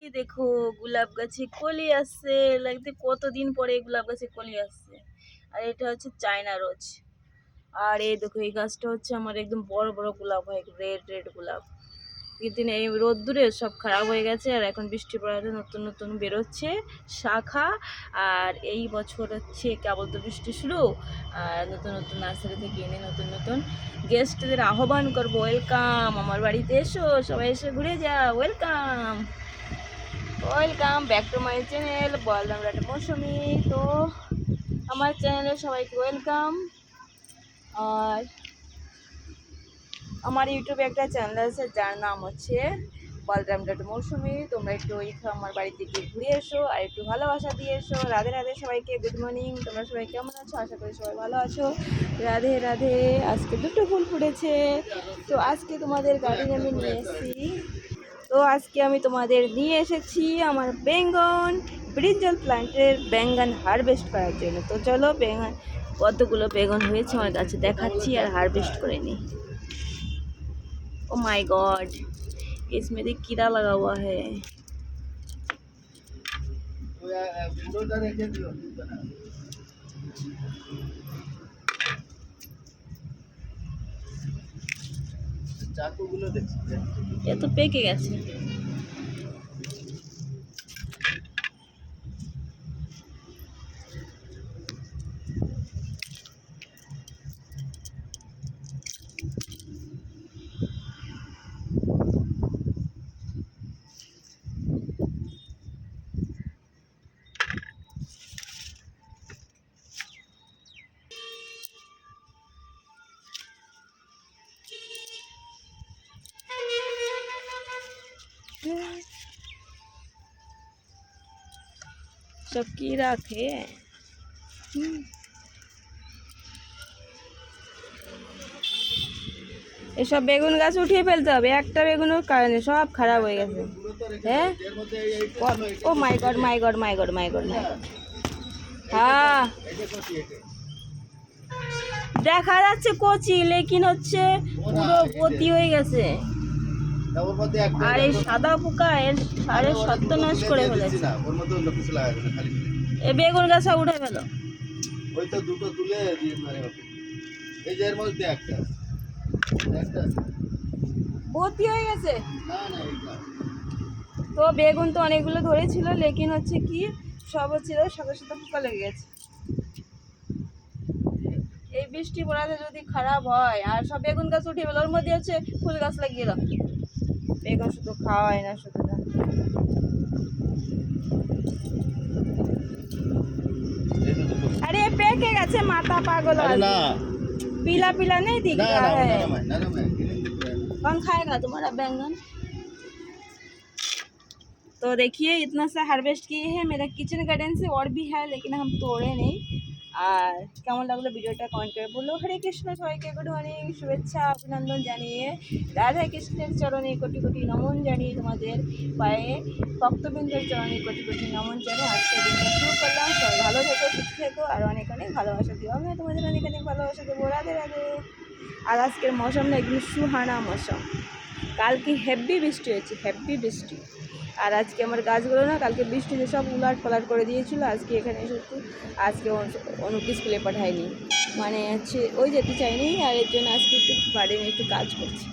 এই দেখো গোলাপ গাছে কলি আসছে, লাগতে কতদিন পরে গোলাপ গাছে কলি আসছে। আর এটা হচ্ছে চায়না রোজ। আর এই দেখো এই গাছটা হচ্ছে আমার একদম বড় বড় গোলাপ হয়, রেড রেড গোলাপ। কিন্তু এই রোদ্দুরে সব খারাপ হয়ে গেছে, আর এখন বৃষ্টি পড়াতে নতুন নতুন বেরোচ্ছে শাখা। আর এই বছর হচ্ছে কেবল তো বৃষ্টি শুরু, আর নতুন নতুন নার্সারি থেকে এনে নতুন নতুন গেস্টদের আহ্বান করবো। ওয়েলকাম, আমার বাড়িতে এসো, সবাই এসে ঘুরে যাও। Welcome welcome back to my channel Balram রাটা মৌসুমি। তো আমার চ্যানেলে সবাইকে ওয়েলকাম। আর আমার ইউটিউবে একটা চ্যানেল আছে যার নাম হচ্ছে বলরাম রাটা মৌসুমি। তোমরা একটু আমার বাড়িতে গিয়ে ঘুরে এসো আর একটু ভালোবাসা দিয়ে এসো। রাধে রাধে সবাইকে, গুড মর্নিং। তোমরা সবাই কেমন আছো? আশা করি সবাই ভালো আছো। রাধে রাধে। আজকে দুটো ফুল ফুটেছে, তো আজকে তোমাদের গার্ডেনে আমি নিয়ে এসেছি। তো আজকে আমি তোমাদের নিয়ে এসেছি আমার বেঙ্গন ব্রিঞ্জল প্ল্যান্টের বেঙ্গন হারভেস্ট করার জন্য। তো চলো বেঙ্গন কতগুলো বেঙ্গন হয়েছে আমার কাছে দেখাচ্ছি আর হারভেস্ট করে নিই। ओ माय गॉड, इसमें देख कीड़ा लगा हुआ है। ये तो पेके গেছে। सब कीड़ा थे। এসব বেগুন গাছ উঠিয়ে ফেলতে হবে, একটা বেগুনের কারণে সব খারাপ হয়ে গেছে। হ্যাঁ, ও মাই গড মাই গড মাই গড মাই গড মাই গড। হ্যাঁ দেখা যাচ্ছে কচি, লেকিন হচ্ছে পুরো পতি হয়ে গেছে। আর এই সাদা পোকা এর সারে সর্বনাশ করে ফেলেছে। এই বেগুন গাছ উঠে ফেলো। ওই তো দুটো তুলে দিয়ে মারে এই যে এর মধ্যে একটা ভর্তি হয়ে গেছে। তো বেগুন তো অনেকগুলো ধরেছিল, লেকিন হচ্ছে কি সব হচ্ছে সাথে সাথে পোকা লেগে গেছে। এই বৃষ্টি পড়াতে যদি খারাপ হয় আর সব বেগুন গাছ উঠে গেল, ওর মধ্যে হচ্ছে ফুল গাছ লাগিয়ে দাও। বেগুন শুধু খাওয়ায় না, শুধু না। अरे पेके गए माता पागल ना, पीला पीला नहीं दिख रहा है। कौन खाएगा तुम्हारा बैंगन? तो देखिए इतना सा हार्वेस्ट किए हैं मेरा किचन गार्डन से, और भी है लेकिन हम तोड़े नहीं। আর কেমন লাগলো ভিডিওটা কমেন্ট করে বলো। হরে কৃষ্ণ, সবাইকে গুড মর্নিং, শুভেচ্ছা অভিনন্দন জানিয়ে রাধা কৃষ্ণের চরণে কোটি কোটি নমন জানিয়ে তোমাদের পায়ে ভক্তবৃন্দের চরণে কোটি কোটি নমন জানিয়ে আজকের দিনটা শুরু করলাম। সবাই ভালো থেকো, সুস্থ থেকো, আর অনেক অনেক ভালোবাসা দিও। আমিও তোমাদের অনেক অনেক ভালোবাসা দেবো। রাধে রাধে। আর আজকের মৌসুমটা একদম সুহানা মৌসুম। কালকে হেভি বৃষ্টি হয়েছে, হেভি বৃষ্টি। আর আজকে আমার গাছগুলো না কালকে বৃষ্টিতে সব উলাট পালাট করে দিয়েছিল। আজকে এখানে সত্যি আজকে অনুকে স্কুলে পাঠায়নি, মানে হচ্ছে ওই যেতে চাইনি, আর এর জন্য আজকে একটু গার্ডেনে একটু কাজ করছি।